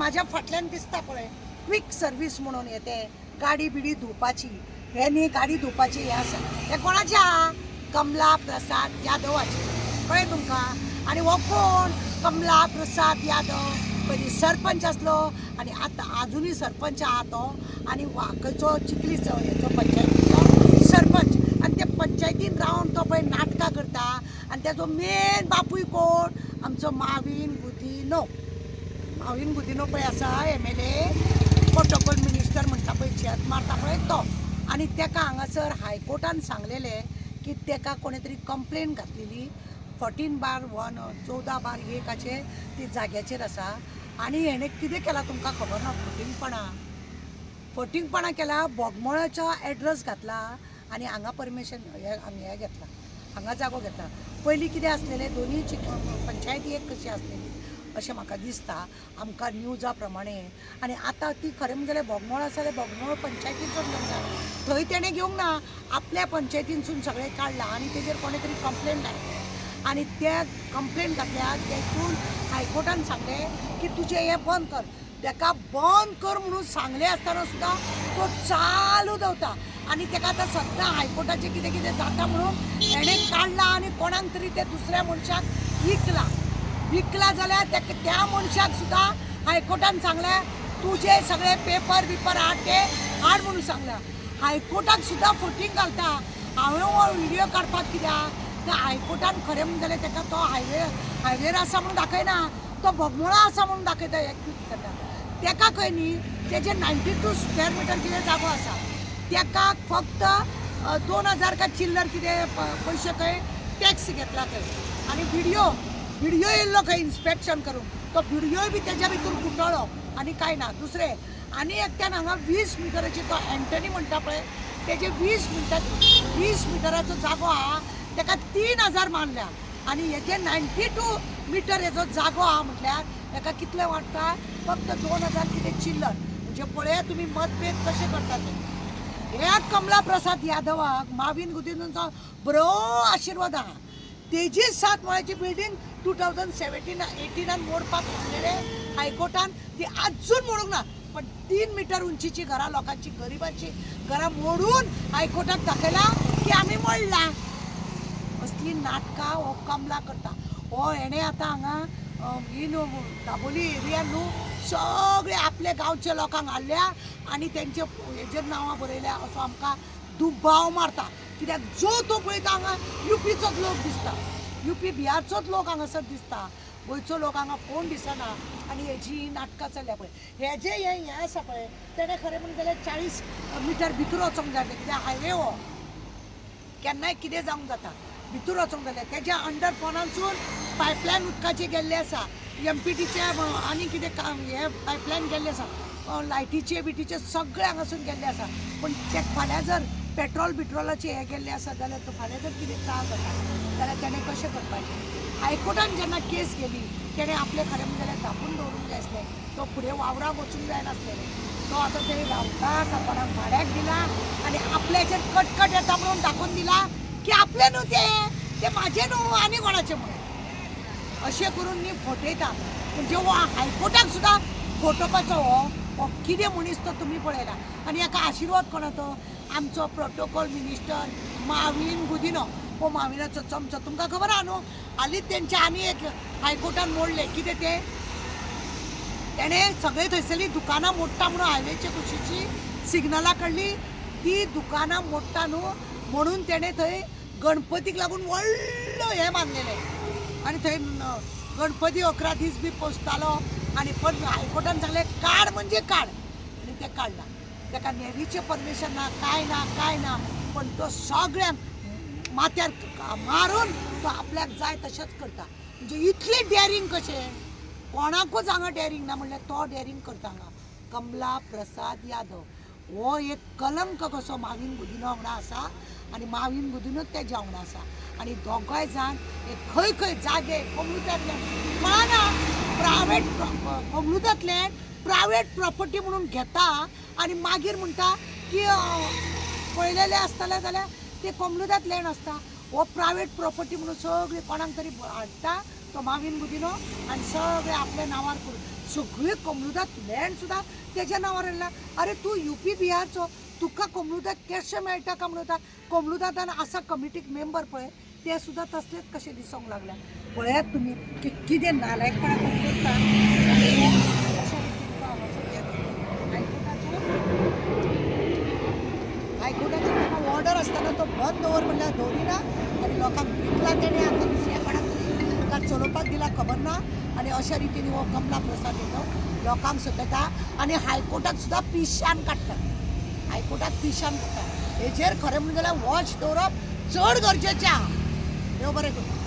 माझ्या फाटल्यान दिसता पळय क्विक सर्विस म्हणून येते गाडी बिडी धुवपाची हे न्ही गाडी धुवपाची हे आसा हे कोणाचे आहा कमला प्रसाद यादवाचे कळ्ळें तुमकां आणि हो कोण कमला प्रसाद यादव पयलीं सरपंच आसलो आणि आतां आजुनूय सरपंच आहा तो आणि वाकचो चिखलीचो हेचो पंचायतीचो सरपंच आणि ते पंचायतीन रावन तो पळय नाटकां करता आणि तेजो मेन बापूय कोण आमचो माविन गुदिनो पळय आसा MLA प्रोटोकॉल मिनिस्टर म्हणटा पळय शेत मारता पळय तो आणि तेका हांगासर हायकोर्टान सांगलेले की तेका कोणे तरी कंप्लेन घातलेली 14/1 14/1 ती जाग्याचेर आसा आणि हेणे कितें केला तुमकां खबर ना फटिंगपणा केला बोगमोळाचो एड्रेस घातला आणि हांगा परमिशन हे घेतला हांगा जागो घेतला पयलीं कितें आसलेलें दोनूय पंचायती एक कशी आसलेली अशें म्हाका दिसता आमकां न्यूजा प्रमाणे आणि आतां ती खरें म्हणजे बोगमोळ आसा जाल्यार बोगमोळ पंचायतीचो घेवंक ना थंय तेणें घेवंक ना आपल्या पंचायतीनसून सगळें काडलां आनी तेजेर कोणे तरी कंप्लेन घातली आणि त्या कंप्लेन घातल्या तेतून हायकोर्टान सांगलें की तुजें हें बंद कर तेका बंद कर म्हणून सांगलें आसतना सुद्दां तो चालू दवरता आणि तेका आतां सद्दां हायकोर्टाचें कितें कितें जाता म्हणून हेणें काडला आणि कोणाक तरी ते दुसऱ्या मनशाक विकला जाल्यार त्या मनशाक सुद्दां हायकोर्टान सांगलें तुजे सगळे पेपर बिपर हाड म्हणून सांगला हायकोर्टाक सुद्दां फटींग घालता हांवें हो व्हिडियो काडपाक कित्याक त्या हायकोर्टान खरें म्हणलें जाल्यार तेका तो हायवेर आसा म्हणून दाखयना तो बोगमोळा आसा म्हणून दाखयता हे क्विक करता तेका खंय न्ही तेजे 92 स्क्वेअर मिटर कितें जागो आसा तेका फक्त 2000 का चिल्लर कितें पयशे खंय टॅक्स घेतला थंय आणि व्हिडिओ येयल्लो खंय इन्स्पेक्शन करून तो व्हिडिओय बी तेज्या भितर गुंडळ्ळो आणि काय ना दुसरें आनी एकट्यान हांगा 20 मिटराची तो एंटनी म्हणटा पळय तेजे 20 मिटराचो जागो आहा तेका 3000 मारल्या आणि हेजे 92 मिटर हेजो जागो आहा म्हटल्यार हेका कितले वाडटा फक्त 2000 कितें चिल्लर म्हणजे पळया तुमी मतभेद कशे करता ते ह्या कमला प्रसाद यादवाक माविन गुदिनोचो बरो आशिर्वाद आहा तेजी 7 माळ्याची बिल्डींग 2017-18 मोडपाक सांगलेले हायकोर्टान ती आजून मोडूंक ना पण 3 मिटर उंचीची घरां लोकांची गरिबांची घरां मोडून हायकोर्टाक दाखयला की आमी मोडला असली नाटकां हो कमला करता हो हेणे आतां हांगा ही न्हू दाबोली एरियान न्हू सगळे आपले गांवचे लोकांक हाडल्या आणि तेंचे हेजेर नांवां बरयल्या असो आमकां दुबाव मारता कित्याक जो तो पळयता हांगा UPचोच लोक दिसता UP बिहारचोच लोक हांगासर दिसता गोंयचो लोक हांगा कोण दिसना आणि हेजी नाटकां चल्ल्या पळय हेजे हे आसा पळय तेणें खरें म्हणून जाल्यार 40 मिटर भितर वचोंक जाय कित्याक हायवे हो केन्नाय कितें जावंक जाता भितर वचोंक जाय तेज्या अंडरपॉनानसून पायपलायन उदकाची गेल्ली आसा MPTचे आनी कितें हे पायपलायन गेल्ले आसा लायटीचे बिटीचे सगळे हांगासून गेल्ले आसा पण ते फाल्यां जर पेट्रोलाचे हे गेल्ले आसा जाल्यार तो फाल्यां जर कितें त्रास जाता जाल्यार तेणें कशें करपाचें हायकोर्टान जेन्ना केस केली तेणें आपले खरें म्हणजे जाल्यार धापून दवरूंक जाय आसलें तो फुडें वावराक वचूंक जाय नासलें तो आतां तेणी रावता कोणाक भाड्याक दिला आनी आपल्याचेर कटकट येता म्हणून दाखोवन दिला की आपले न्हू ते म्हाजे न्हू आनी कोणाचे म्हणून अशें करून न्ही फटयता म्हणजे हो हायकोर्टाक सुद्दां फटोवपाचो हो कितें मनीस तो तुमी पळयला आनी हाका आशिर्वाद कोणाचो आमचो प्रोटोकॉल मिनिस्टर माविन गुदिनो हो माविनाचो चमचो तुमकां खबर आहा न्हू हालींच तेंचे आनी एक हायकोर्टान मोडले कितें ते तेणें सगळे थंयसरली दुकानां मोडटा म्हणून हायवेचे कुशीची सिग्नलां काडली ती दुकानां मोडटा न्हू म्हणून तेणें थंय गणपतीक लागून व्हडलो हे बांदलेले आनी थंय गणपती 11 दीस बी पोसतालो आनी पण हायकोर्टान सांगलें काड म्हणजे काड आनी तें काडला तेका नेवीचें परमिशन ना काय ना पण तो सगळ्यांक माथ्यार मारून तो आपल्याक जाय तशेंच करता म्हणजे इतले डेअरिंग कशें कोणाकूच हांगा डेअरिंग ना म्हणल्यार तो डेअरिंग करता हांगा कमला प्रसाद यादव हो एक कलंक कसो माविन गुदिनो वांगडा आसा आनी माविन गुदिनूच तेज्या वांगडा आसा आनी दोगांय जाण हे खंय जागे कोमळुदांतल्यान माना प्रायवेट कोमळुदांतल्यान प्रायवेट प्रॉपर्टी म्हणून घेता आनी मागीर म्हणटा की पळयलेले आसतले जाल्यार ते कोमळुदांत लँड आसता हो प्रायवेट प्रॉपर्टी म्हणून सगळी कोणाक तरी हाडटा तो माविन गुदिनो आनी सगळे आपल्या नांवार करून सगळे कमरुदात लँड सुद्धा त्याच्या नावार येयला. अरे तू UP बिहारचो, तुका कमरुदात कशें मेळटा काय म्हणटा. कमरुदातान आसा कमिटीक मेंबर पळय ते सुद्धा तसलेच कशे दिसोंक लागल्या. पळयात तुमी कितें नालायकपणा करता. हायकोर्टाचो ताका ऑर्डर आसतना तो बंद दवर म्हणल्यार दवरिना आनी लोकांक विकला तेणें आतां दुसऱ्या कोणाक तरी ताका चलोवपाक दिला खबर ना. आनी अशा रितीन हो कमला प्रसाद येतो लोकांक सतता आनी हायकोर्टाक सुद्धा पिश्यान काडटा. हायकोर्टाक पिश्यान काडटा. हेजेर खरें म्हणून जाल्यार वॉच दवरप चड गरजेचें आहा. देव बरें करूं.